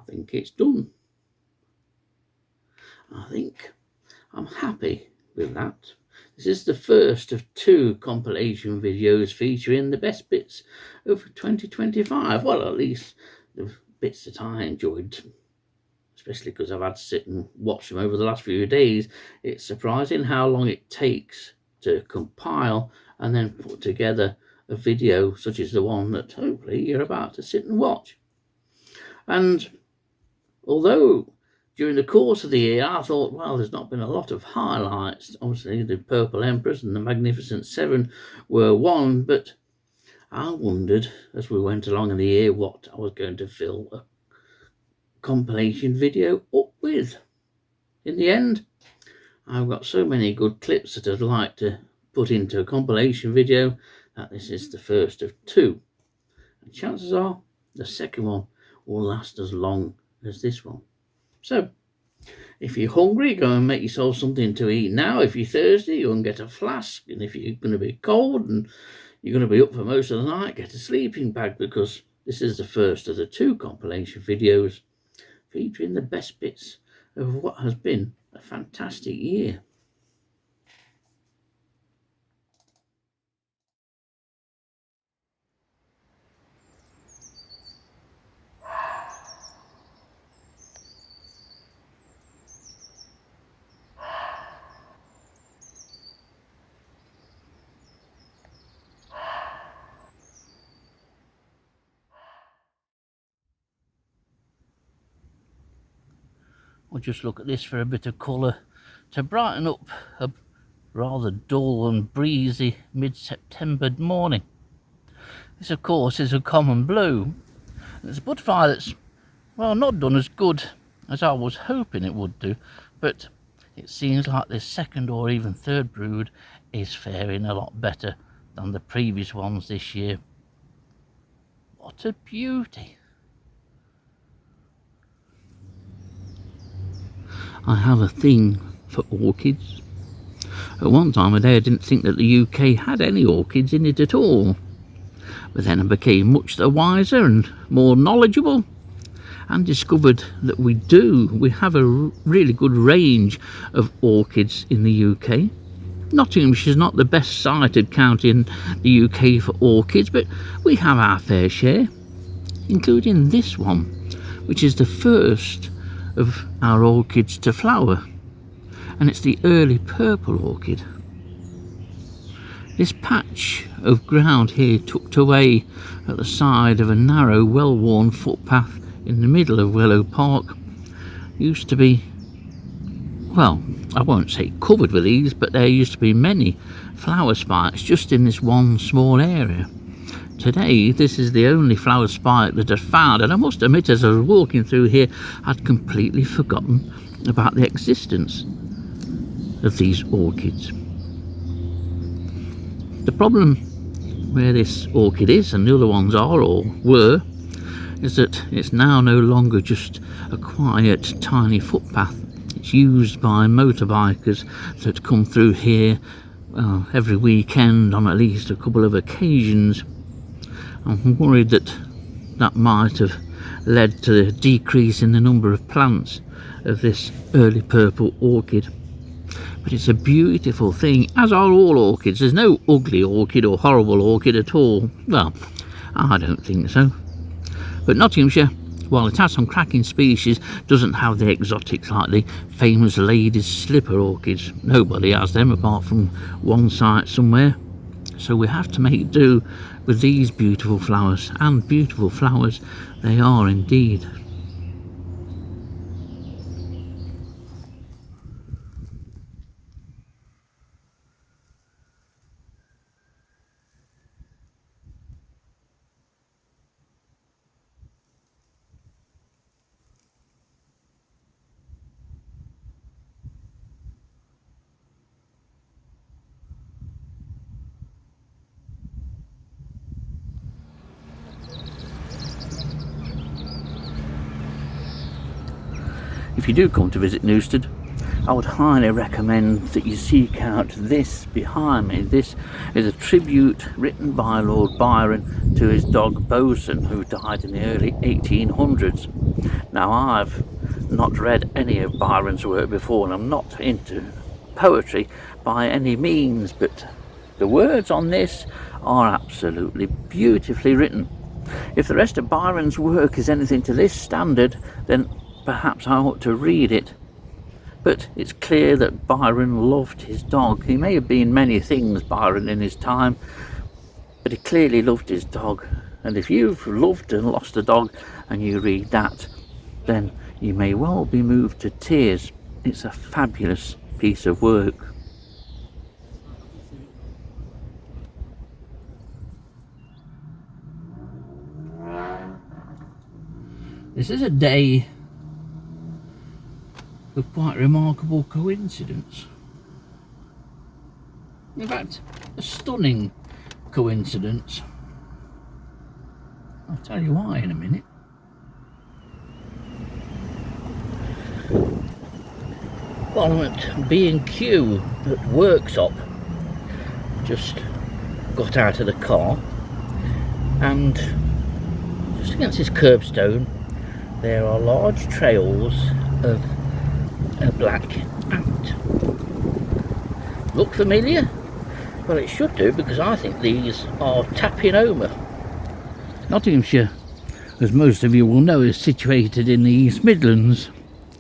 think it's done. I think I'm happy with that. This is the first of 2 compilation videos featuring the best bits of 2025. Well, at least the bits that I enjoyed, especially because I've had to sit and watch them over the last few days. It's surprising how long it takes to compile and then put together a video such as the one that hopefully you're about to sit and watch. And although during the course of the year I thought, well, there's not been a lot of highlights. Obviously the Purple Empress and the Magnificent Seven were one, but I wondered as we went along in the year what I was going to fill a compilation video up with. In the end, I've got so many good clips that I'd like to put into a compilation video that this is the first of 2. And chances are the second one will last as long as this one. So, if you're hungry, go and make yourself something to eat now. If you're thirsty, go and get a flask. And if you're going to be cold and you're going to be up for most of the night, get a sleeping bag, because this is the first of the 2 compilation videos featuring the best bits of what has been a fantastic year. We'll just look at this for a bit of colour to brighten up a rather dull and breezy mid-September morning. This, of course, is a common blue. It's a butterfly that's, well, not done as good as I was hoping it would do, but it seems like this second or even third brood is faring a lot better than the previous ones this year. What a beauty! I have a thing for orchids. At one time of day I didn't think that the UK had any orchids in it at all. But then I became much the wiser and more knowledgeable and discovered that we do. We have a really good range of orchids in the UK. Nottinghamshire is not the best sited county in the UK for orchids, but we have our fair share, including this one, which is the first of our orchids to flower, and it's the early purple orchid. This patch of ground here, tucked away at the side of a narrow, well-worn footpath in the middle of Willow Park, used to be, well, I won't say covered with these, but there used to be many flower spikes just in this one small area. Today, this is the only flower spike that I've found, and I must admit, as I was walking through here, I'd completely forgotten about the existence of these orchids. The problem where this orchid is, and the other ones are or were, is that it's now no longer just a quiet, tiny footpath. It's used by motorbikers that come through here every weekend on at least a couple of occasions. I'm worried that that might have led to a decrease in the number of plants of this early purple orchid. But it's a beautiful thing, as are all orchids. There's no ugly orchid or horrible orchid at all. Well, I don't think so. But Nottinghamshire, while it has some cracking species, doesn't have the exotics like the famous lady's slipper orchids. Nobody has them apart from one site somewhere. So we have to make do with these beautiful flowers, and beautiful flowers they are indeed. If you do come to visit Newstead, I would highly recommend that you seek out this behind me. This is a tribute written by Lord Byron to his dog Bosun, who died in the early 1800s. Now, I've not read any of Byron's work before, and I'm not into poetry by any means, but the words on this are absolutely beautifully written. If the rest of Byron's work is anything to this standard, then perhaps I ought to read it. But it's clear that Byron loved his dog. He may have been many things, Byron, in his time, but he clearly loved his dog. And if you've loved and lost a dog and you read that, then you may well be moved to tears. It's a fabulous piece of work. This is a day of quite remarkable coincidence. In fact, a stunning coincidence. I'll tell you why in a minute. Well, I'm at B&Q at Worksop. Just got out of the car, and just against this curbstone there are large trails of a black ant. Look familiar? Well, it should do, because I think these are Tapinoma. Nottinghamshire, as most of you will know, is situated in the East Midlands,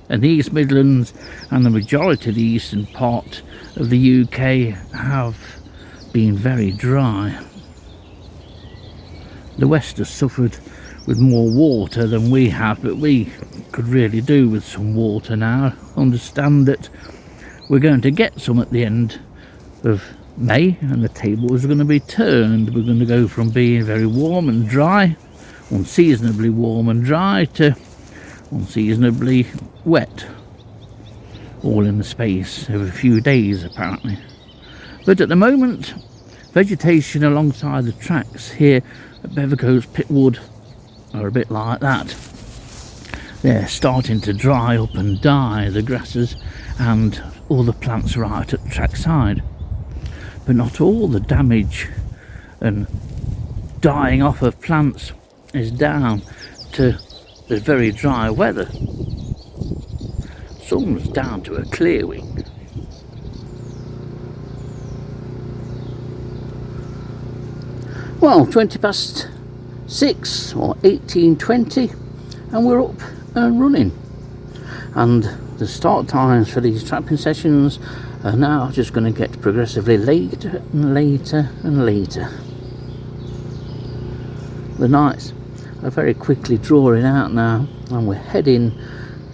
and the East Midlands and the majority of the eastern part of the UK have been very dry. The West has suffered with more water than we have, but we could really do with some water now. Understand that we're going to get some at the end of May, and the table is going to be turned. We're going to go from being very warm and dry, unseasonably warm and dry, to unseasonably wet, all in the space of a few days apparently. But at the moment, vegetation alongside the tracks here at Bevercoats Pitwood are a bit like that. They're starting to dry up and die, the grasses and all the plants right at the trackside. But not all the damage and dying off of plants is down to the very dry weather. Some's down to a clearwing. Well, 6:20 or 18:20, and we're up and running. And the start times for these trapping sessions are now just going to get progressively later and later and later. The nights are very quickly drawing out now, and we're heading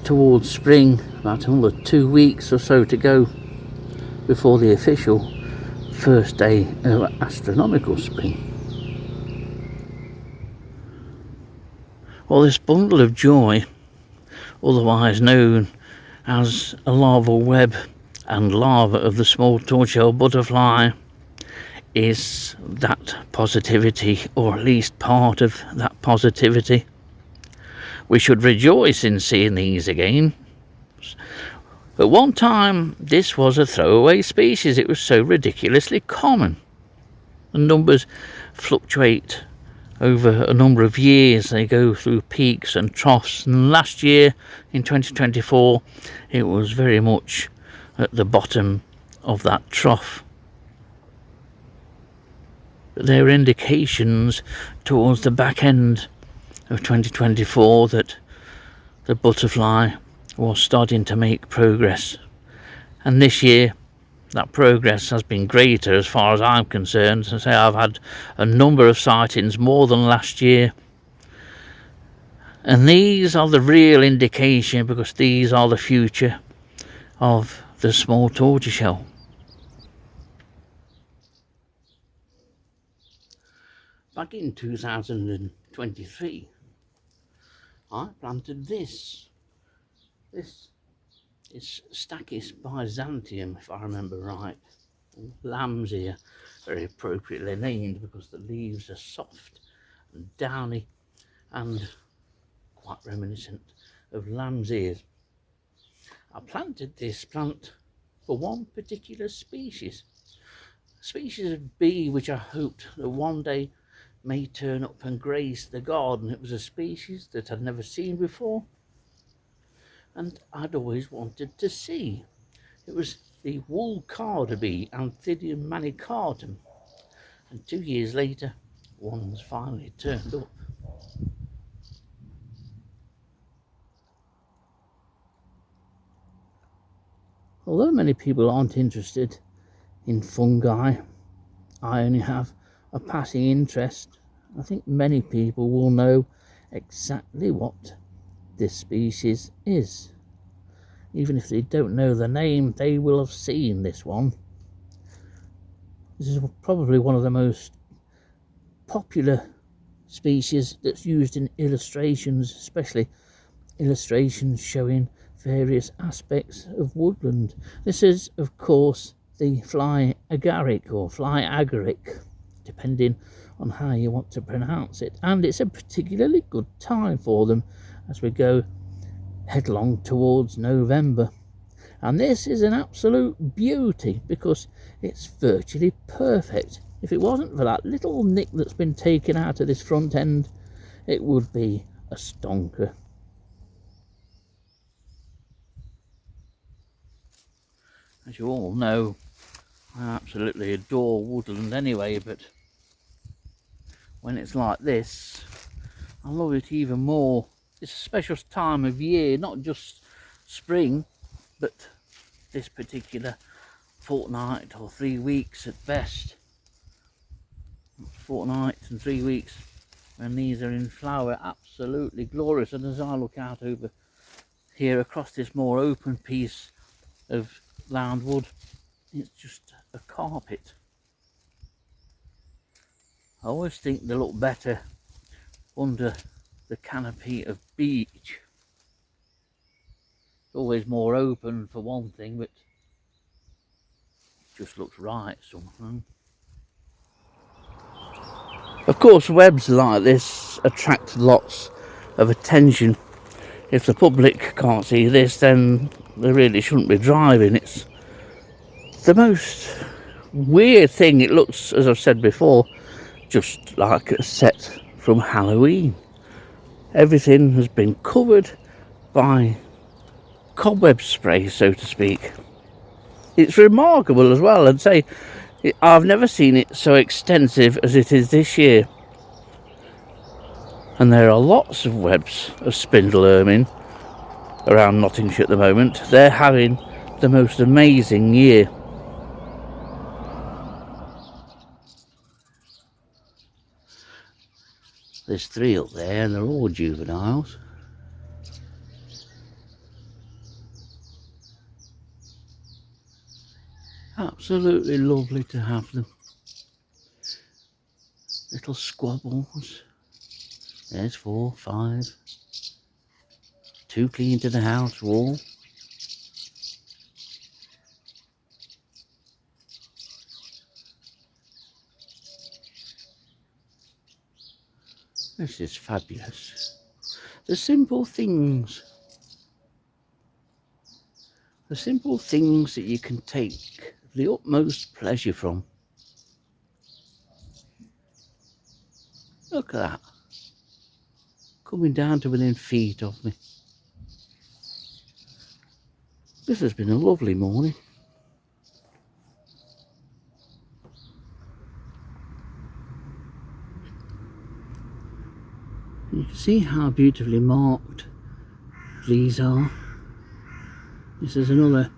towards spring. About another 2 weeks or so to go before the official first day of astronomical spring. Well, this bundle of joy, otherwise known as a larval web and larva of the small tortoiseshell butterfly, is that positivity, or at least part of that positivity. We should rejoice in seeing these again. At one time, this was a throwaway species. It was so ridiculously common. The numbers fluctuate over a number of years. They go through peaks and troughs, and last year in 2024 it was very much at the bottom of that trough. But there are indications towards the back end of 2024 that the butterfly was starting to make progress, and this year that progress has been greater as far as I'm concerned. As I say, I've had a number of sightings, more than last year, and these are the real indication, because these are the future of the small tortoiseshell. Back in 2023 I planted this. This is Stachys byzantium, if I remember right. Lamb's ear, very appropriately named, because the leaves are soft and downy and quite reminiscent of lamb's ears. I planted this plant for one particular species, a species of bee which I hoped that one day may turn up and grace the garden. It was a species that I'd never seen before, and I'd always wanted to see. It was the wool carder bee, Anthidium manicardum, and 2 years later, one's finally turned up. Although many people aren't interested in fungi, I only have a passing interest. I think many people will know exactly what this species is. Even if they don't know the name, they will have seen this one. This is probably one of the most popular species that's used in illustrations, especially illustrations showing various aspects of woodland. This is, of course, the fly agaric or fly agaric, depending on how you want to pronounce it. And it's a particularly good time for them as we go headlong towards November. And this is an absolute beauty because it's virtually perfect. If it wasn't for that little nick that's been taken out of this front end, it would be a stonker. As you all know, I absolutely adore woodland anyway, but when it's like this, I love it even more. It's a special time of year, not just spring, but this particular fortnight or 3 weeks at best. Fortnight and 3 weeks when these are in flower, absolutely glorious. And as I look out over here across this more open piece of land wood, it's just a carpet. I always think they look better under the canopy of beech. It's always more open for one thing, but it just looks right somehow. Of course, webs like this attract lots of attention. If the public can't see this, then they really shouldn't be driving. It's the most weird thing. It looks, as I've said before, just like a set from Halloween. Everything has been covered by cobweb spray, so to speak. It's remarkable as well, and say I've never seen it so extensive as it is this year. And there are lots of webs of spindle ermine around Nottinghamshire at the moment. They're having the most amazing year. There's 3 up there and they're all juveniles. Absolutely lovely to have them. Little squabbles. There's 4, 5. 2 clean to the house wall. This is fabulous. The simple things that you can take the utmost pleasure from. Look at that. Coming down to within feet of me. This has been a lovely morning. You can see how beautifully marked these are. This is another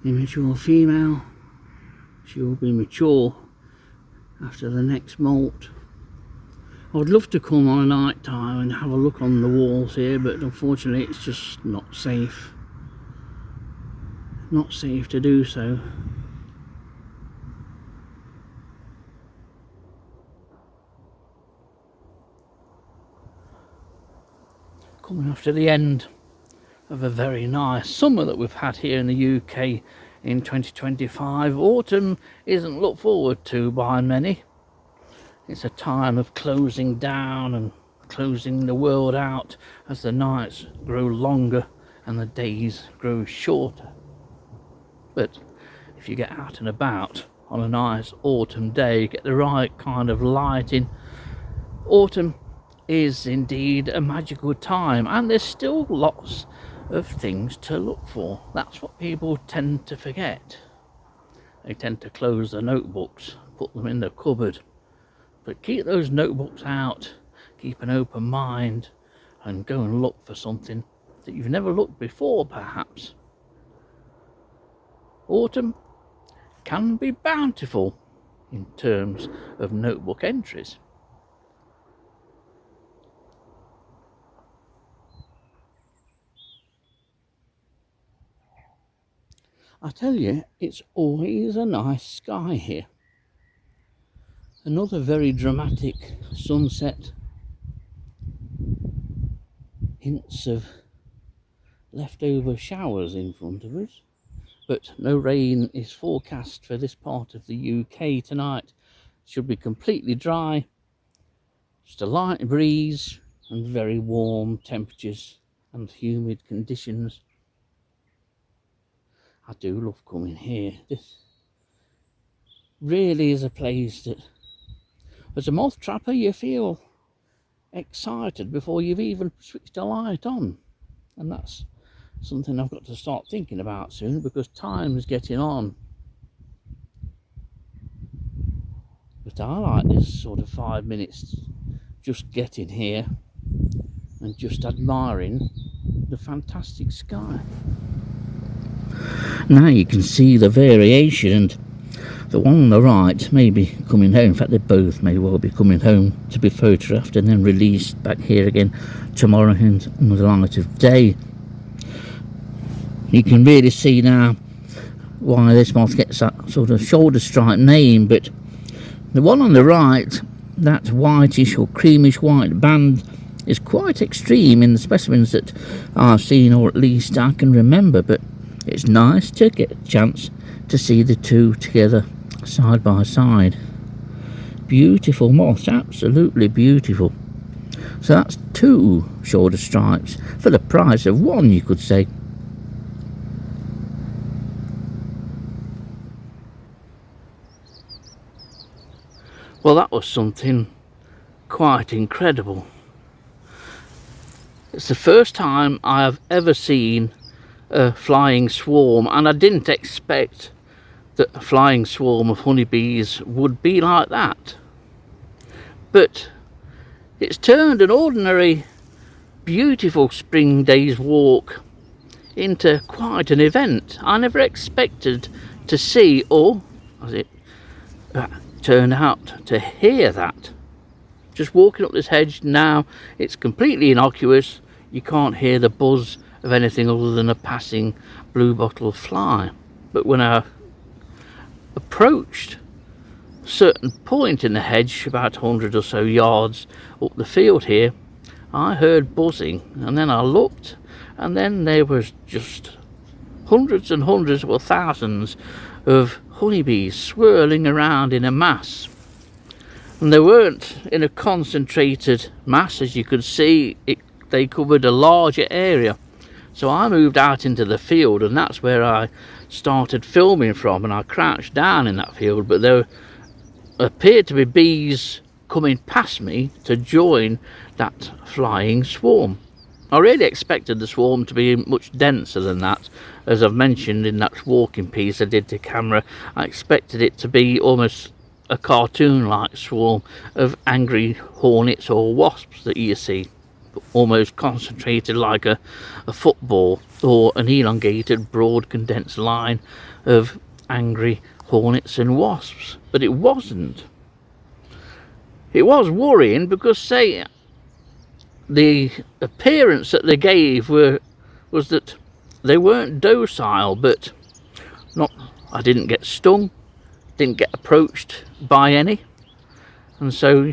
immature female. She will be mature after the next molt. I would love to come on a night time and have a look on the walls here, but unfortunately it's just not safe. Not safe to do so. Coming after the end of a very nice summer that we've had here in the UK in 2025. Autumn isn't looked forward to by many. It's a time of closing down and closing the world out as the nights grow longer and the days grow shorter. But if you get out and about on a nice autumn day, get the right kind of lighting. Autumn is indeed a magical time, and there's still lots of things to look for. That's what people tend to forget. They tend to close their notebooks, put them in the cupboard, but keep those notebooks out, keep an open mind, and go and look for something that you've never looked before, perhaps. Autumn can be bountiful in terms of notebook entries. I tell you, it's always a nice sky here. Another very dramatic sunset. Hints of leftover showers in front of us, but no rain is forecast for this part of the UK tonight. It should be completely dry, just a light breeze and very warm temperatures and humid conditions. I do love coming here. This really is a place that, as a moth trapper, you feel excited before you've even switched a light on, and that's something I've got to start thinking about soon, because time's getting on. But I like this sort of 5 minutes just getting here and just admiring the fantastic sky. Now you can see the variation, and the one on the right may be coming home. In fact, they both may well be coming home to be photographed and then released back here again tomorrow in another light of day. You can really see now why this moth gets that sort of shoulder stripe name, but the one on the right, that whitish or creamish white band, is quite extreme in the specimens that I've seen, or at least I can remember, but it's nice to get a chance to see the two together side by side. Beautiful moths, absolutely beautiful. So that's 2 shoulder stripes for the price of 1, you could say. Well, that was something quite incredible. It's the first time I have ever seen a flying swarm, and I didn't expect that a flying swarm of honeybees would be like that. But it's turned an ordinary, beautiful spring day's walk into quite an event. I never expected to see, or as it turned out, to hear that. Just walking up this hedge now, it's completely innocuous. You can't hear the buzz of anything other than a passing bluebottle fly. But when I approached a certain point in the hedge, about 100 or so yards up the field here, I heard buzzing, and then I looked, and then there was just hundreds and hundreds, well, thousands of honeybees swirling around in a mass. And they weren't in a concentrated mass, as you could see. They covered a larger area. So I moved out into the field, and that's where I started filming from, and I crouched down in that field, but there appeared to be bees coming past me to join that flying swarm. I really expected the swarm to be much denser than that. As I've mentioned in that walking piece I did to camera, I expected it to be almost a cartoon-like swarm of angry hornets or wasps that you see, almost concentrated like a football, or an elongated broad condensed line of angry hornets and wasps. But it wasn't. It was worrying, because say the appearance that they gave was that they weren't docile, but I didn't get stung, didn't get approached by any, and so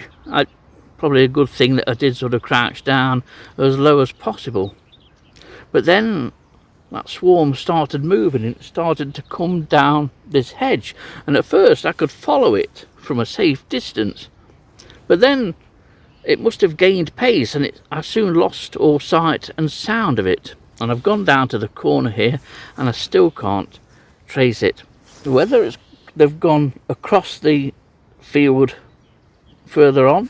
probably a good thing that I did sort of crouch down as low as possible. But then that swarm started moving, and it started to come down this hedge, and at first I could follow it from a safe distance, but then it must have gained pace, and I soon lost all sight and sound of it. And I've gone down to the corner here, and I still can't trace it. Whether it's they've gone across the field further on,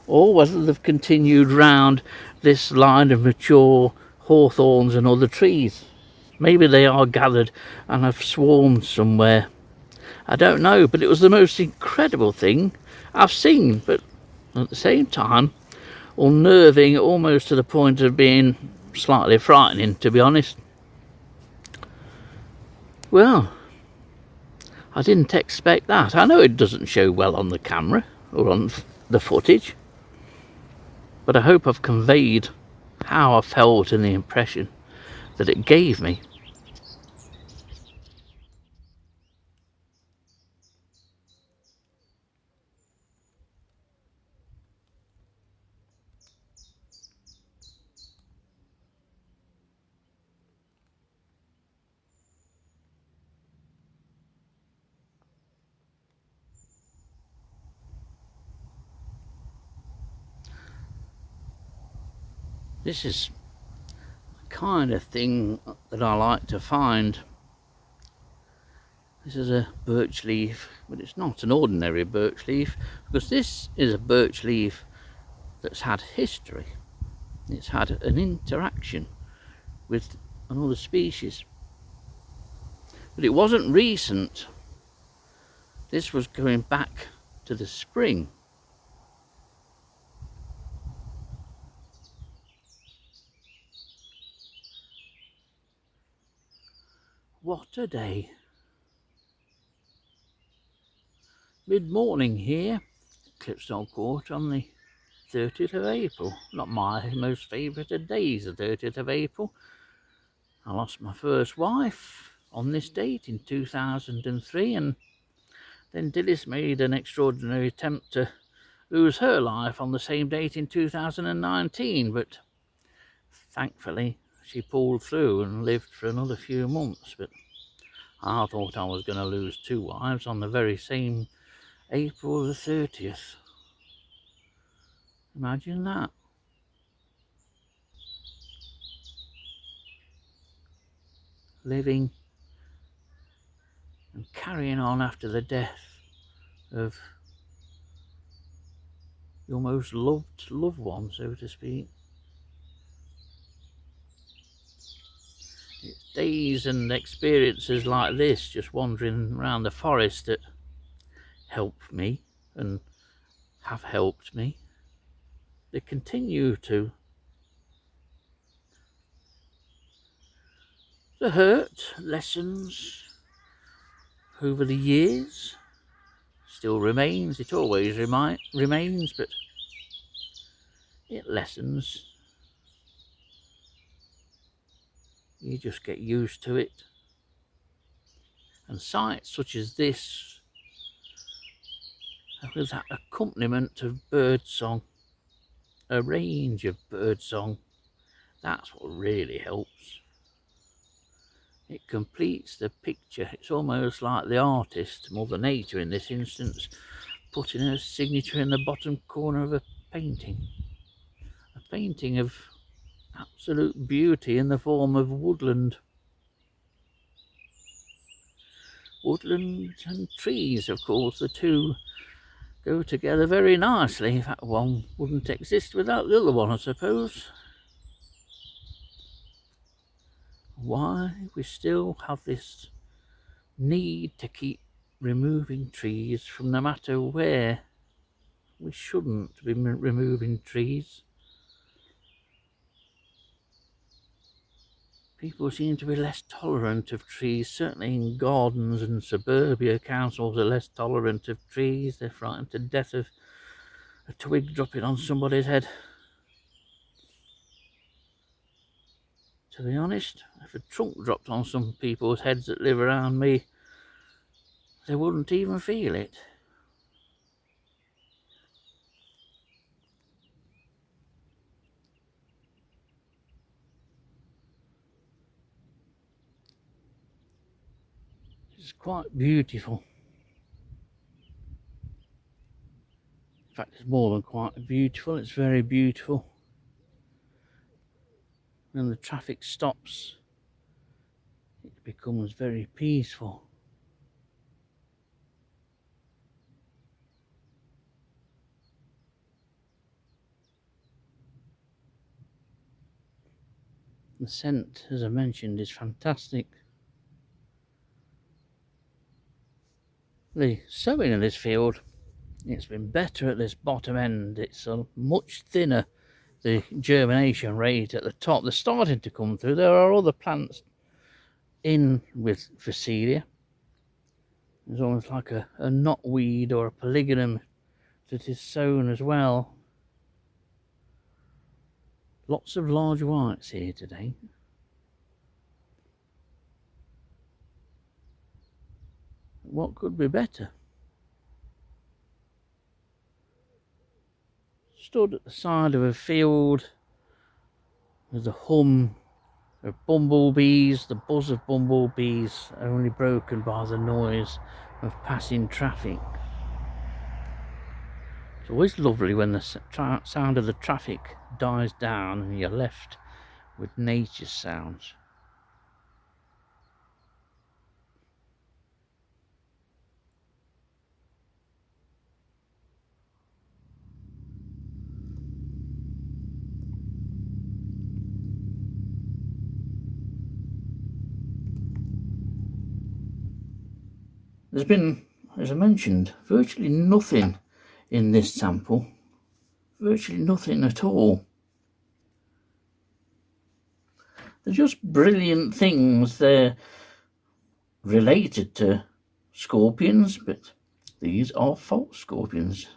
or whether they've continued round this line of mature hawthorns and other trees. Maybe they are gathered and have swarmed somewhere. I don't know, but it was the most incredible thing I've seen, but at the same time unnerving, almost to the point of being slightly frightening, to be honest. Well, I didn't expect that. I know it doesn't show well on the camera or on the footage, but I hope I've conveyed how I felt and the impression that it gave me. This is the kind of thing that I like to find. This is a birch leaf, but it's not an ordinary birch leaf, because this is a birch leaf that's had history. It's had an interaction with another species. But it wasn't recent. This was going back to the spring. What a day. Mid-morning here, Clipstone Court on the 30th of April. Not my most favourite of days, the 30th of April. I lost my first wife on this date in 2003, and then Dilys made an extraordinary attempt to lose her life on the same date in 2019, but thankfully she pulled through and lived for another few months. But I thought I was going to lose two wives on the very same April the 30th. Imagine that. Living and carrying on after the death of your most loved one, so to speak. It's days and experiences like this, just wandering around the forest, that help me and have helped me. They continue to. The hurt, lessons over the years, still remains. It always remains, but it lessens. You just get used to it. And sights such as this, with that accompaniment of birdsong, a range of birdsong, that's what really helps. It completes the picture. It's almost like the artist, Mother Nature in this instance, putting her signature in the bottom corner of a painting. A painting of absolute beauty in the form of woodland. Woodland and trees, of course, the two go together very nicely. In fact, one wouldn't exist without the other one, I suppose. Why we still have this need to keep removing trees from no matter where. We shouldn't be removing trees. People seem to be less tolerant of trees, certainly in gardens and suburbia. Councils are less tolerant of trees. They're frightened to death of a twig dropping on somebody's head. To be honest, if a trunk dropped on some people's heads that live around me, they wouldn't even feel it. It's quite beautiful. In fact, it's more than quite beautiful, it's very beautiful. When the traffic stops, it becomes very peaceful. The scent, as I mentioned, is fantastic. The sowing in this field, it's been better at this bottom end. It's a much thinner, the germination rate at the top. They're starting to come through. There are other plants in with Phacelia. There's almost like a knotweed or a polygonum that is sown as well. Lots of large whites here today. What could be better? Stood at the side of a field with the hum of bumblebees, the buzz of bumblebees only broken by the noise of passing traffic. It's always lovely when the sound of the traffic dies down and you're left with nature's sounds. There's been, as I mentioned, virtually nothing in this sample. Virtually nothing at all. They're just brilliant things. They're related to scorpions, but these are false scorpions.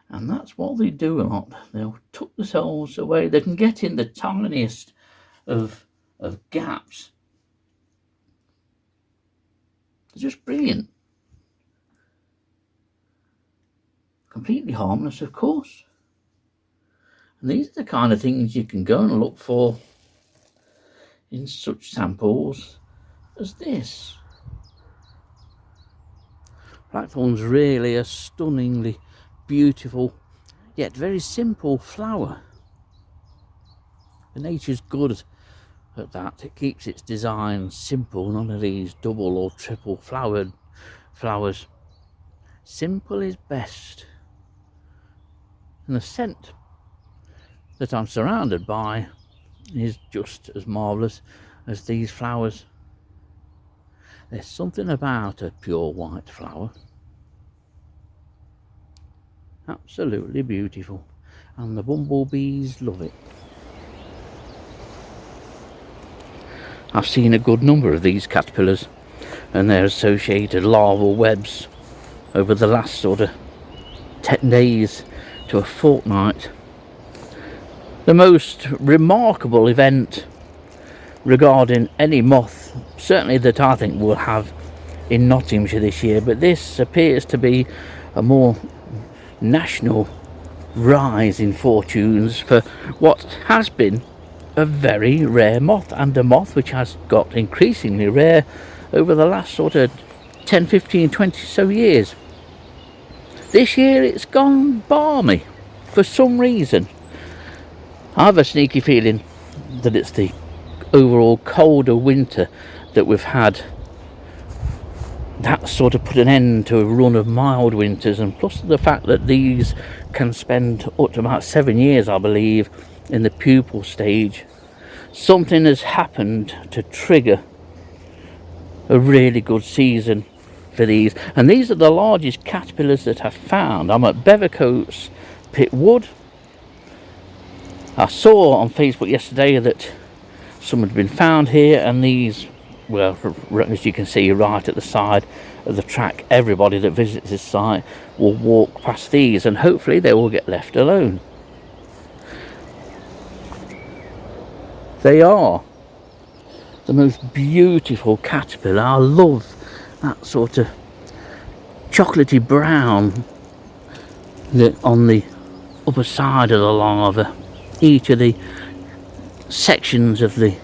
And that's what they do a lot. They'll tuck themselves away. They can get in the tiniest of gaps. They're just brilliant. Completely harmless, of course. And these are the kind of things you can go and look for in such samples as this. Blackthorn's really a stunningly beautiful yet very simple flower. And nature's good at that. It keeps its design simple, none of these double or triple flowered flowers. Simple is best. And the scent that I'm surrounded by is just as marvellous as these flowers. There's something about a pure white flower. Absolutely beautiful. And the bumblebees love it. I've seen a good number of these caterpillars and their associated larval webs over the last sort of 10 days to a fortnight. The most remarkable event regarding any moth, certainly that I think we'll have in Nottinghamshire this year, but this appears to be a more national rise in fortunes for what has been a very rare moth, and a moth which has got increasingly rare over the last sort of 10, 15, 20 so years. This year it's gone balmy for some reason. I have a sneaky feeling that it's the overall colder winter that we've had. That sort of put an end to a run of mild winters, and plus the fact that these can spend up to about 7 years, I believe, in the pupal stage. Something has happened to trigger a really good season for these, and these are the largest caterpillars that I've found. I'm at Bevercoats Pit Wood. I saw on Facebook yesterday that some had been found here, and these, well, as you can see right at the side of the track, everybody that visits this site will walk past these and hopefully they will get left alone. They are the most beautiful caterpillar. I love that sort of chocolatey brown on the upper side of the larva. Each of the sections of the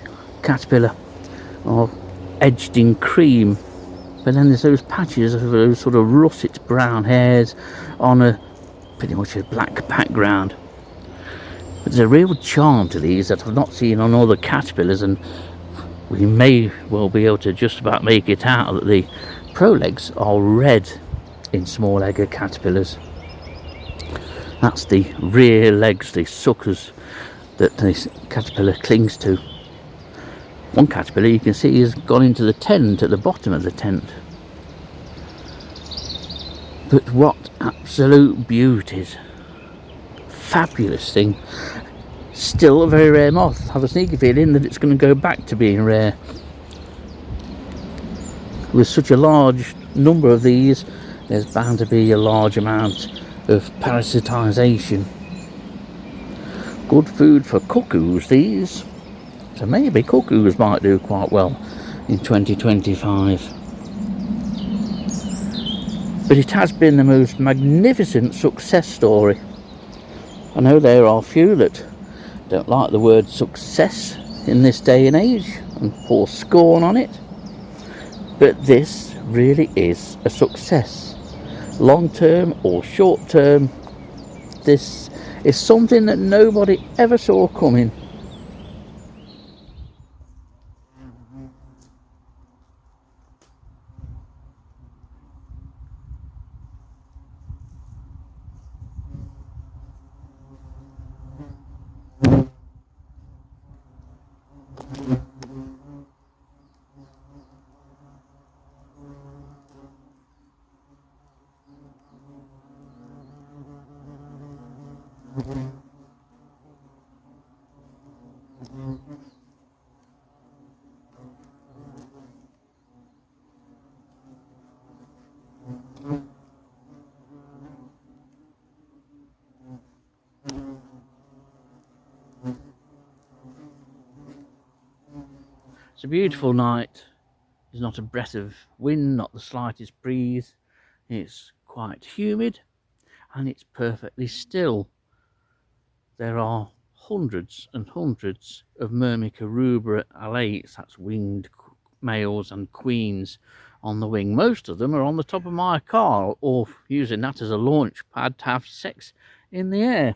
caterpillar are edged in cream, but then there's those patches of those sort of russet brown hairs on a pretty much a black background. There's a real charm to these that I've not seen on other caterpillars, and we may well be able to just about make it out that the prolegs are red in small-egger caterpillars. That's the rear legs, the suckers that this caterpillar clings to. One caterpillar you can see has gone into the tent, at the bottom of the tent. But what absolute beauties. Fabulous thing. Still a very rare moth. I have a sneaky feeling that it's going to go back to being rare. With such a large number of these, there's bound to be a large amount of parasitisation. Good food for cuckoos, these. So maybe cuckoos might do quite well in 2025. But it has been the most magnificent success story. I know there are few that don't like the word success in this day and age and pour scorn on it. But this really is a success. Long term or short term, this is something that nobody ever saw coming. It's a beautiful night. There's not a breath of wind, not the slightest breeze. It's quite humid and it's perfectly still. There are hundreds and hundreds of Myrmica rubra alates, that's winged males and queens, on the wing. Most of them are on the top of my car, or using that as a launch pad to have sex in the air.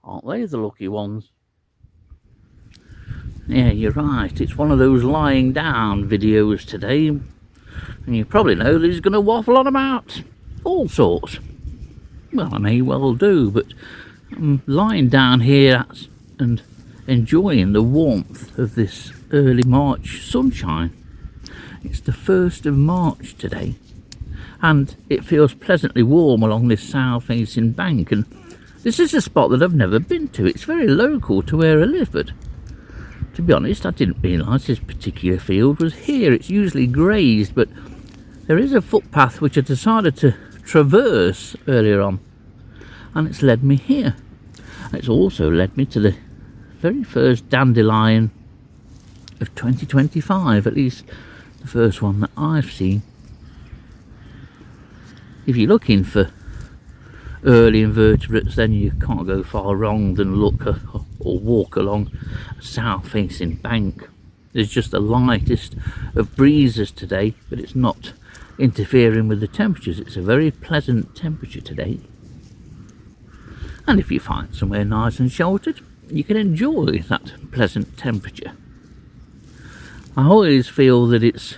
Aren't they the lucky ones? Yeah, you're right, it's one of those lying down videos today, and you probably know that he's going to waffle on about all sorts. Well, I may well do, but I'm lying down here and enjoying the warmth of this early March sunshine. It's the 1st of March today, and it feels pleasantly warm along this south-facing bank, and this is a spot that I've never been to. It's very local to where I live, but to be honest, I didn't realise this particular field was here. It's usually grazed, but there is a footpath which I decided to traverse earlier on, and it's led me here. It's also led me to the very first dandelion of 2025, at least the first one that I've seen. If you're looking for early invertebrates, then you can't go far wrong than look or walk along a south-facing bank. There's just the lightest of breezes today, but it's not interfering with the temperatures. It's a very pleasant temperature today, and if you find somewhere nice and sheltered, you can enjoy that pleasant temperature. I always feel that it's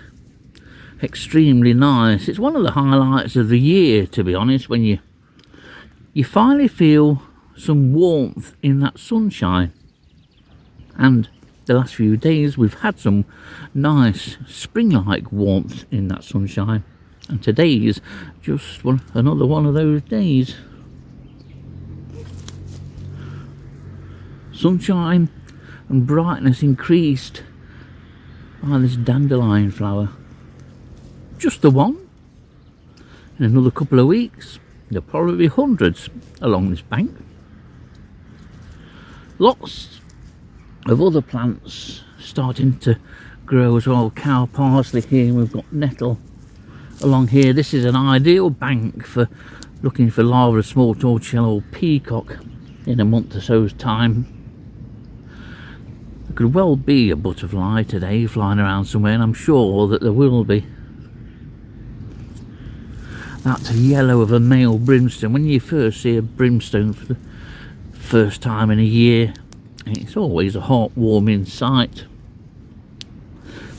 extremely nice. It's one of the highlights of the year, to be honest, when you finally feel some warmth in that sunshine. And the last few days we've had some nice spring-like warmth in that sunshine, and today is just another one of those days. Sunshine and brightness increased by this dandelion flower. Just the one. In another couple of weeks there'll probably be hundreds along this bank. Lots of other plants starting to grow as well. Cow parsley here, we've got nettle along here. This is an ideal bank for looking for larvae of small tortoiseshell or peacock in a month or so's time. There could well be a butterfly today flying around somewhere, and I'm sure that there will be. That's a yellow of a male brimstone. When you first see a brimstone for the first time in a year, it's always a heartwarming sight.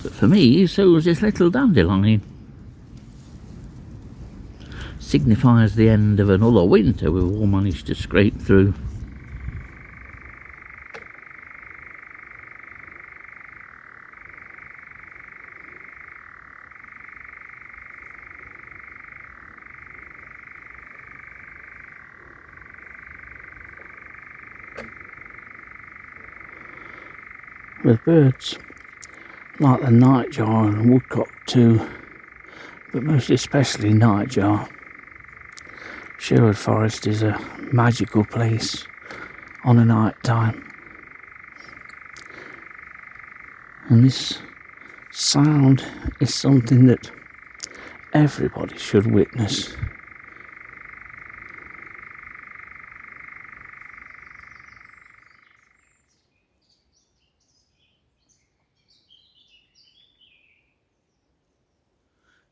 But for me, so is this little dandelion. Signifies the end of another winter we've all managed to scrape through. with birds like the nightjar and woodcock too, but most especially nightjar. Sherwood Forest is a magical place on a night time, and this sound is something that everybody should witness.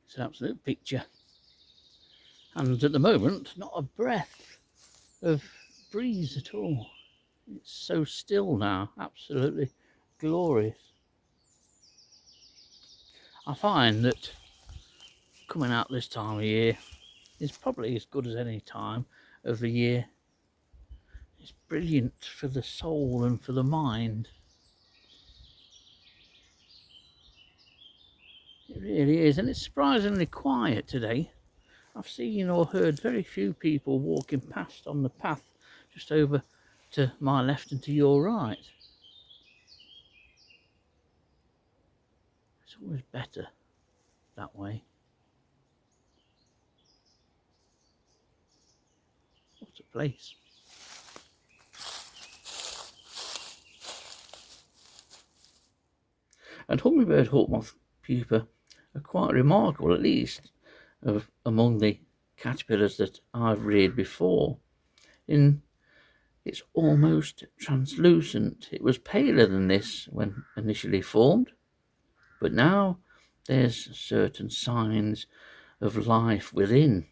It's an absolute picture, and at the moment not a breath of breeze at all. It's so still now, absolutely glorious. I find that coming out this time of year is probably as good as any time of the year. It's brilliant for the soul and for the mind. It really is, and it's surprisingly quiet today. I've seen or heard very few people walking past on the path just over to my left and to your right. It's always better that way. What a place. And hummingbird hawkmoth pupa are quite remarkable, at least among the caterpillars that I've reared before. It's almost translucent. It was paler than this when initially formed, but now there's certain signs of life within.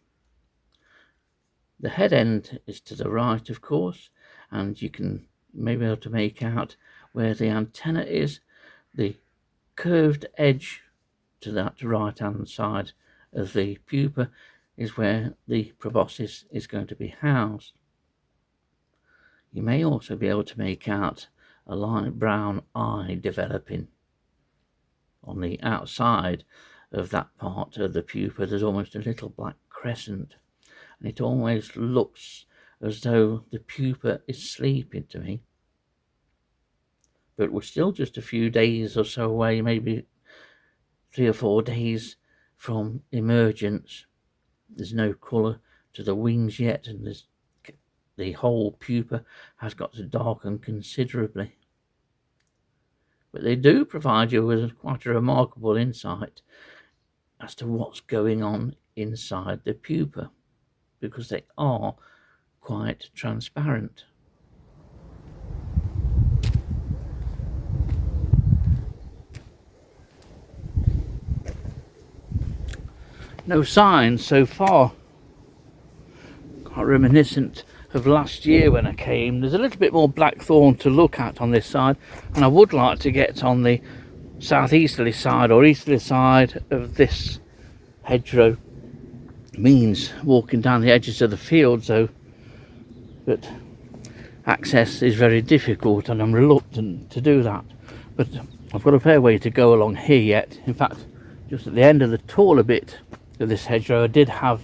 The head end is to the right, of course, and you can maybe able to make out where the antenna is. The curved edge to that right hand side of the pupa is where the proboscis is going to be housed. You may also be able to make out a light brown eye developing on the outside of that part of the pupa. There's almost a little black crescent, and it always looks as though the pupa is sleeping to me. But we're still just a few days or so away, maybe 3 or 4 days from emergence. There's no colour to the wings yet, and the whole pupa has got to darken considerably. But they do provide you with quite a remarkable insight as to what's going on inside the pupa, because they are quite transparent. No signs so far. Quite reminiscent of last year when I came. There's a little bit more blackthorn to look at on this side, and I would like to get on the southeasterly side or easterly side of this hedgerow. It means walking down the edges of the field, so but access is very difficult, and I'm reluctant to do that. But I've got a fair way to go along here yet. In fact, just at the end of the taller bit of this hedgerow, I did have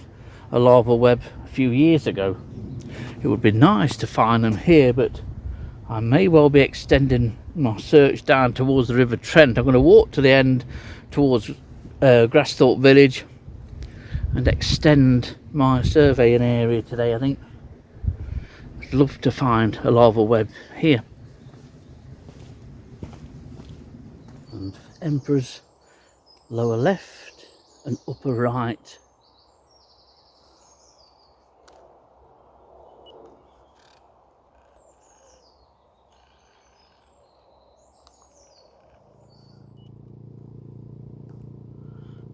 a larval web a few years ago. It would be nice to find them here, but I may well be extending my search down towards the River Trent. I'm going to walk to the end towards Grasthorpe village and extend my surveying area today, I think. I'd love to find a larval web here. And emperors lower left and upper right.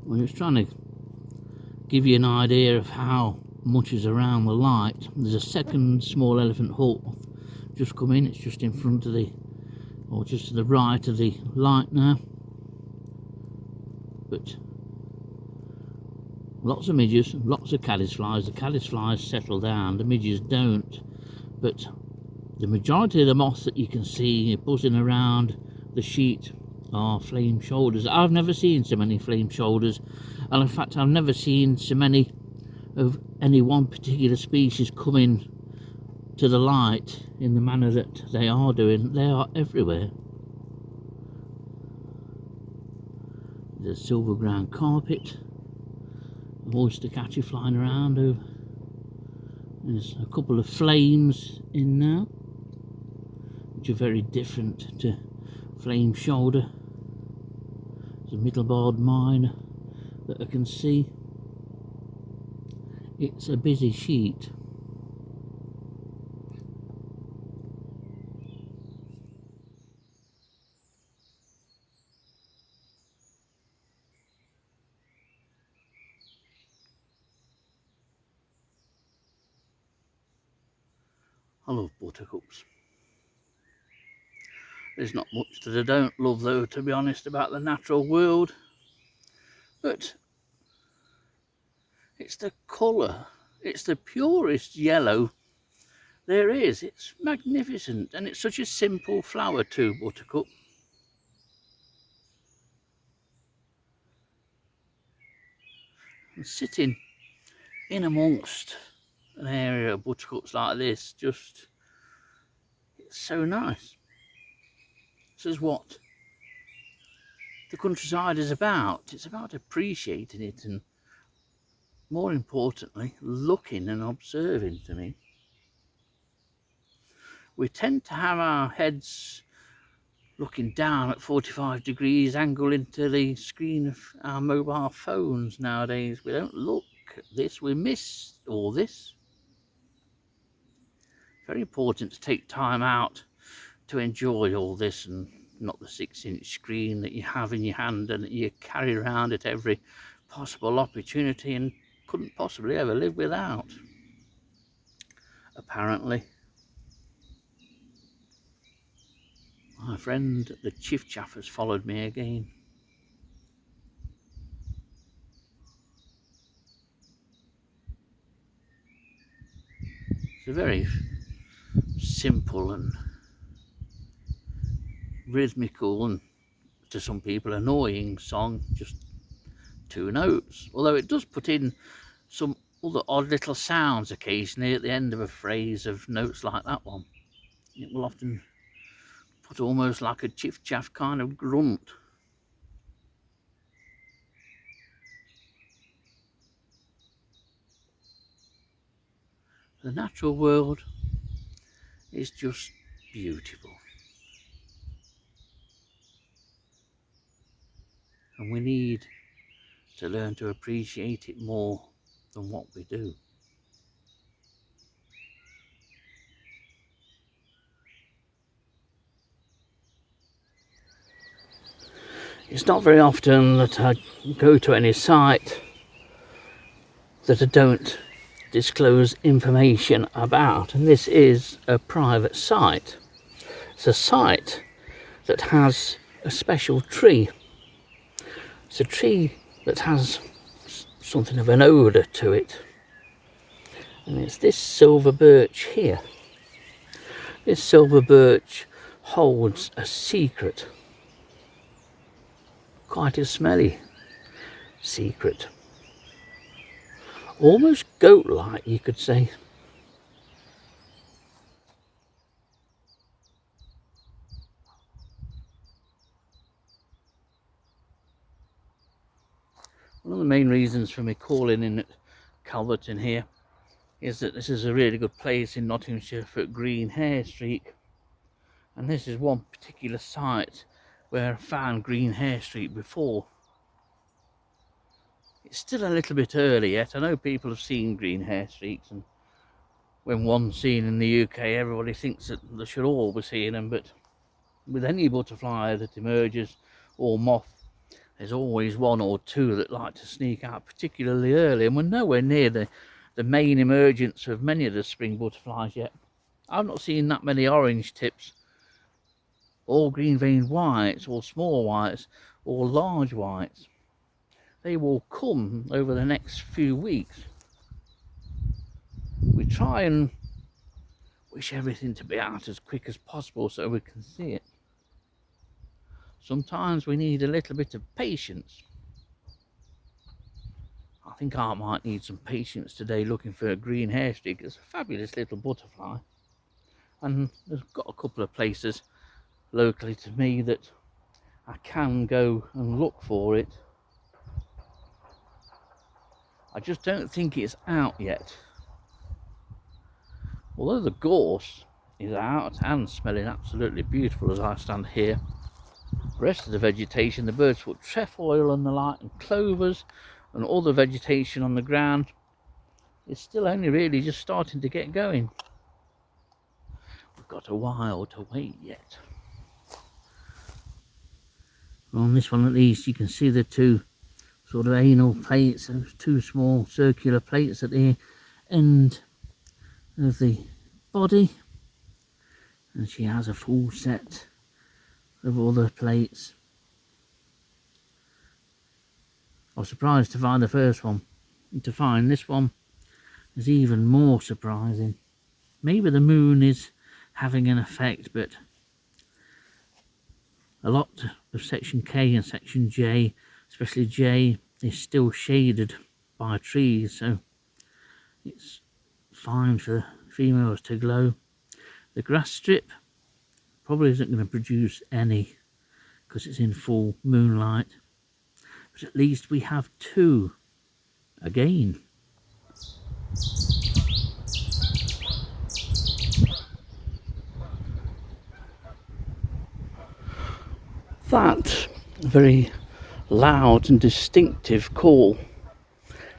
I'm just trying to give you an idea of how much is around the light. There's a second small elephant hawk just come in. It's just in front of the, or just to the right of the light now. But lots of midges, lots of caddisflies. The caddisflies settle down, the midges don't. But the majority of the moths that you can see buzzing around the sheet are flame shoulders. I've never seen so many flame shoulders, and in fact I've never seen so many of any one particular species coming to the light in the manner that they are doing. They are everywhere. There's a silver ground carpet, an oyster catcher flying around over. There's a couple of flames in now, which are very different to flame shoulder. There's a middle-barred mine that I can see. It's a busy sheet. I love buttercups. There's not much that I don't love, though, to be honest, about the natural world. But it's the colour. It's the purest yellow there is. It's magnificent, and it's such a simple flower too, buttercup. And sitting in amongst an area of buttercups like this, just, it's so nice. This is what the countryside is about. It's about appreciating it and, more importantly, looking and observing to me. We tend to have our heads looking down at 45 degrees angle into the screen of our mobile phones nowadays. We don't look at this, we miss all this. Very important to take time out to enjoy all this, and not the 6-inch screen that you have in your hand and that you carry around at every possible opportunity and couldn't possibly ever live without, apparently. My friend the chiff chaff has followed me again. It's a very simple and rhythmical and, to some people, annoying song, just 2 notes, although it does put in some other odd little sounds occasionally at the end of a phrase of notes like that one. It will often put almost like a chiff chaff kind of grunt. The natural world is just beautiful, and we need to learn to appreciate it more than what we do. It's not very often that I go to any site that I don't disclose information about, and this is a private site. It's a site that has a special tree. It's a tree that has something of an odour to it, and it's this silver birch here. This silver birch holds a secret, quite a smelly secret, almost goat-like, you could say. One of the main reasons for me calling in at Calverton here is that this is a really good place in Nottinghamshire for green hair streak, and this is one particular site where I found green hair streak before. It's still a little bit early yet. I know people have seen green hair streaks, and when one's seen in the UK, everybody thinks that they should all be seeing them, but with any butterfly that emerges, or moth, there's always 1 or 2 that like to sneak out particularly early, and we're nowhere near the main emergence of many of the spring butterflies yet. I've not seen that many orange tips, or green veined whites, or small whites, or large whites. They will come over the next few weeks. We try and wish everything to be out as quick as possible so we can see it. Sometimes we need a little bit of patience. I think I might need some patience today looking for a green hair streak. It's a fabulous little butterfly, and there's got a couple of places locally to me that I can go and look for it. I just don't think it's out yet. Although the gorse is out and smelling absolutely beautiful as I stand here, the rest of the vegetation, the birdsfoot trefoil and the like, and clovers and all the vegetation on the ground, is still only really just starting to get going. We've got a while to wait yet. On this one at least you can see the two sort of anal plates, those two small circular plates at the end of the body, and she has a full set of other plates. I was surprised to find the first one, and to find this one is even more surprising. Maybe the moon is having an effect, but a lot of section K and section J, especially J, is still shaded by trees, so it's fine for females to glow. The grass strip probably isn't going to produce any because it's in full moonlight, but at least we have two again. That very loud and distinctive call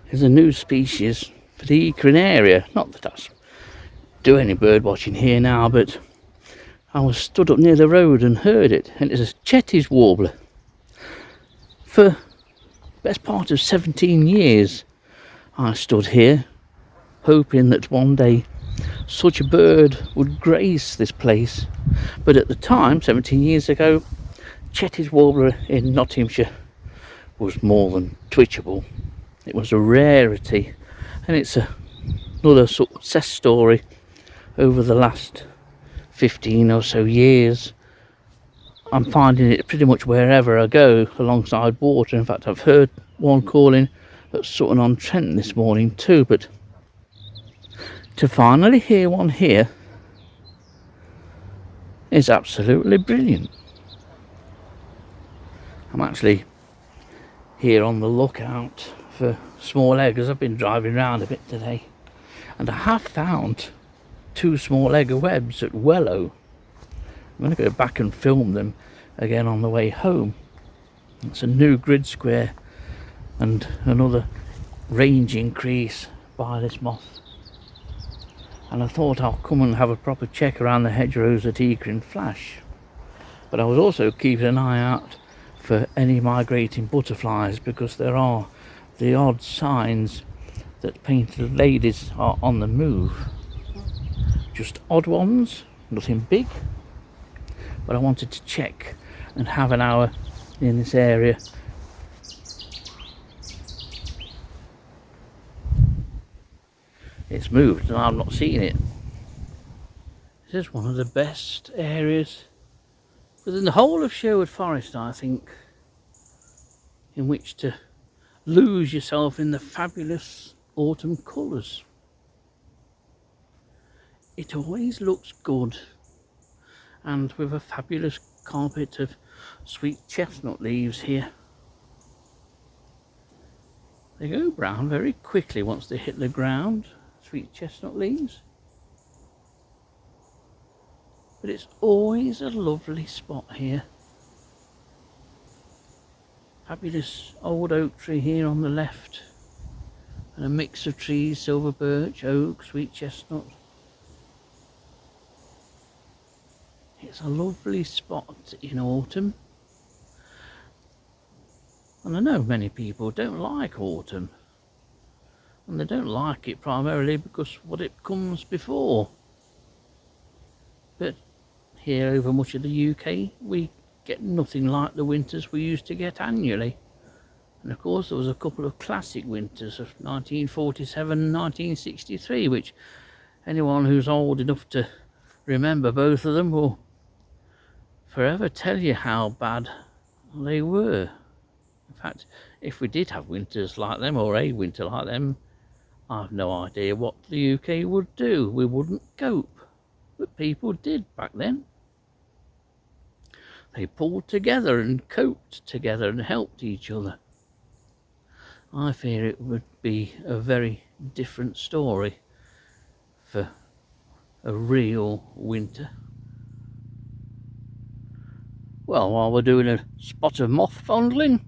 is a new species for the Ekrin area. Not that I do any bird watching here now, but I was stood up near the road and heard it, and it's a Chetty's warbler. For the best part of 17 years I stood here hoping that one day such a bird would grace this place, but at the time, 17 years ago, Chetty's warbler in Nottinghamshire was more than twitchable. It was a rarity, and it's another success story over the last 15 or so years. I'm finding it pretty much wherever I go alongside water. In fact, I've heard one calling at Sutton-on-Trent this morning too, but to finally hear one here is absolutely brilliant. I'm actually here on the lookout for small eggers. I've been driving around a bit today, and I have found two small egger webs at Wellow. I'm going to go back and film them again on the way home. It's a new grid square and another range increase by this moth, and I thought I'll come and have a proper check around the hedgerows at Ekrin Flash. But I was also keeping an eye out for any migrating butterflies, because there are the odd signs that painted ladies are on the move. Just odd ones, nothing big, but I wanted to check and have an hour in this area. It's moved and I've not seen it. This is one of the best areas within the whole of Sherwood Forest, I think, in which to lose yourself in the fabulous autumn colours. It always looks good, and with a fabulous carpet of sweet chestnut leaves here. They go brown very quickly once they hit the ground, sweet chestnut leaves. But it's always a lovely spot here. Fabulous old oak tree here on the left, and a mix of trees, silver birch, oak, sweet chestnut. It's a lovely spot in autumn, and I know many people don't like autumn, and they don't like it primarily because what it comes before. But here over much of the UK we get nothing like the winters we used to get annually. And of course there was a couple of classic winters of 1947 and 1963, which anyone who's old enough to remember both of them will forever tell you how bad they were. In fact, if we did have winters like them, or a winter like them, I've no idea what the UK would do. We wouldn't cope. But people did back then. They pulled together and coped together and helped each other. I fear it would be a very different story for a real winter. Well, while we're doing a spot of moth fondling,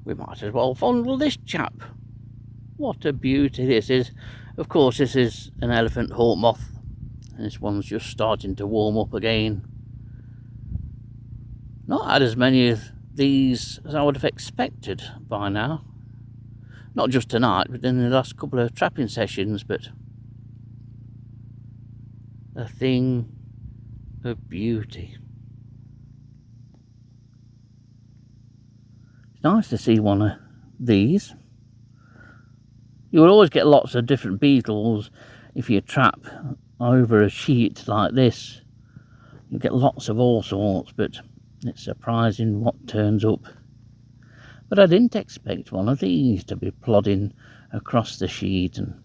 we might as well fondle this chap. What a beauty this is. Of course, this is an elephant hawk moth, and this one's just starting to warm up again. Not had as many of these as I would have expected by now. Not just tonight, but in the last couple of trapping sessions, but a thing of beauty. It's nice to see one of these. You will always get lots of different beetles if you trap over a sheet like this. You get lots of all sorts, but it's surprising what turns up. But I didn't expect one of these to be plodding across the sheet, and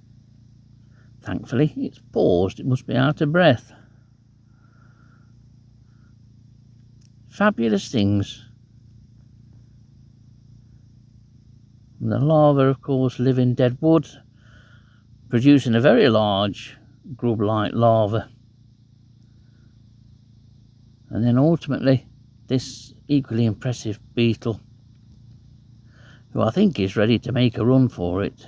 thankfully it's paused. It must be out of breath. Fabulous things. And the larvae, of course, live in dead wood, producing a very large grub-like larva. And then ultimately, this equally impressive beetle, who I think is ready to make a run for it.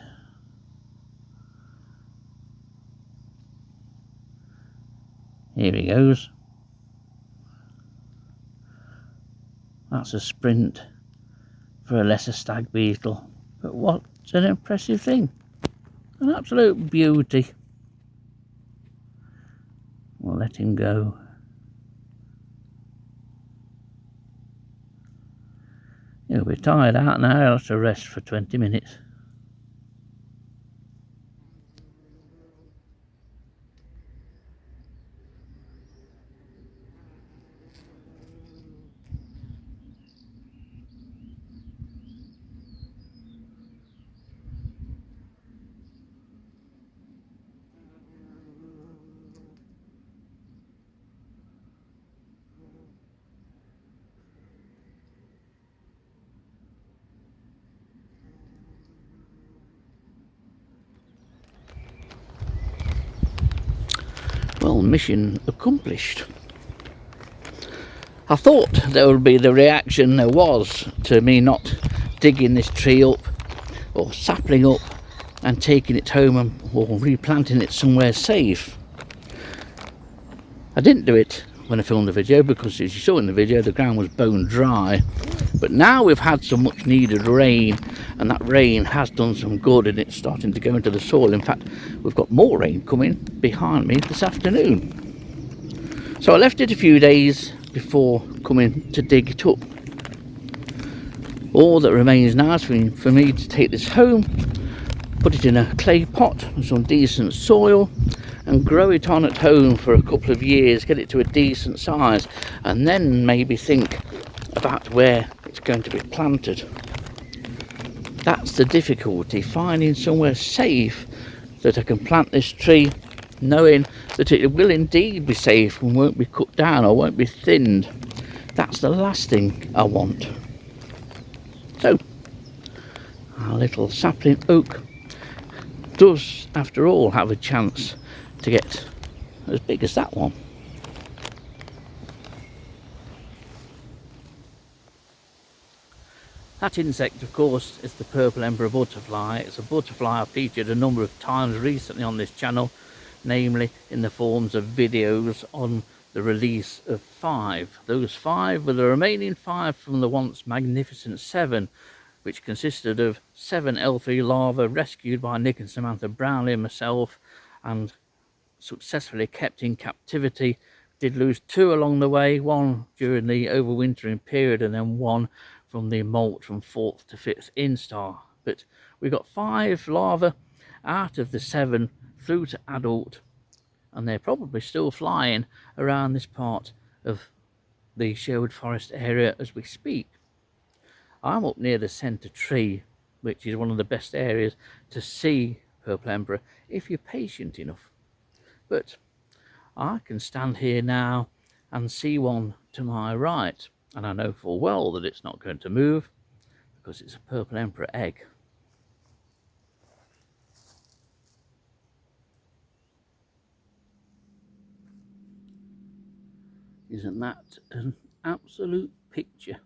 Here he goes. That's a sprint for a lesser stag beetle. But what an impressive thing. An absolute beauty. We'll let him go. He'll be tired out now. He'll have to rest for 20 minutes. Well, mission accomplished. I thought there would be the reaction there was to me not digging this tree up or sapling up and taking it home or replanting it somewhere safe. I didn't do it when I filmed the video because, as you saw in the video, the ground was bone dry. But now we've had some much needed rain, and that rain has done some good, and it's starting to go into the soil. In fact, we've got more rain coming behind me this afternoon. So I left it a few days before coming to dig it up. All that remains now is for me to take this home, put it in a clay pot with some decent soil, and grow it on at home for a couple of years, get it to a decent size, and then maybe think about where it's going to be planted. That's the difficulty, finding somewhere safe that I can plant this tree, knowing that it will indeed be safe and won't be cut down or won't be thinned. That's the last thing I want. So, our little sapling oak does, after all, have a chance to get as big as that one. That insect, of course, is the purple emperor butterfly. It's a butterfly I've featured a number of times recently on this channel, namely in the forms of videos on the release of 5. Those 5 were the remaining 5 from the once magnificent 7, which consisted of 7 L3 larvae rescued by Nick and Samantha Brownlee and myself, and successfully kept in captivity. Did lose 2 along the way, 1 during the overwintering period and then 1 from the molt from 4th to 5th instar. But we got 5 larvae out of the 7 through to adult, and they're probably still flying around this part of the Sherwood Forest area as we speak. I'm up near the centre tree, which is one of the best areas to see purple emperor if you're patient enough. But I can stand here now and see one to my right, and I know full well that it's not going to move because it's a purple emperor egg. Isn't that an absolute picture?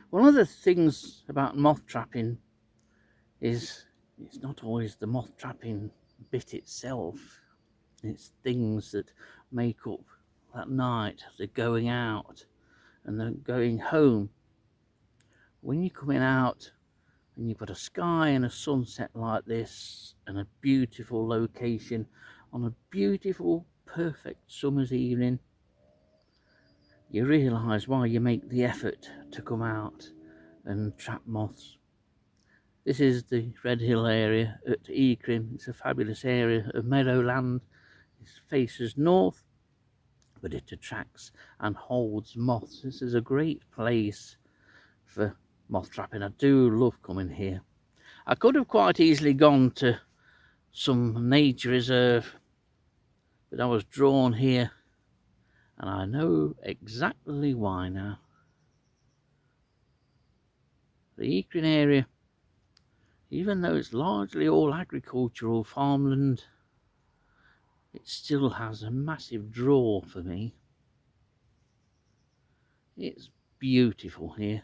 One of the things about moth trapping is it's not always the moth trapping bit itself. It's things that make up that night, the going out and the going home. When you're coming out and you've got a sky and a sunset like this and a beautiful location on a beautiful, perfect summer's evening, you realise why you make the effort to come out and trap moths. This is the Red Hill area at Eakring. It's a fabulous area of meadowland. It faces north, but it attracts and holds moths. This is a great place for moth trapping. I do love coming here. I could have quite easily gone to some nature reserve, but I was drawn here, and I know exactly why now. The Eakring area, even though it's largely all agricultural farmland, it still has a massive draw for me. It's beautiful here.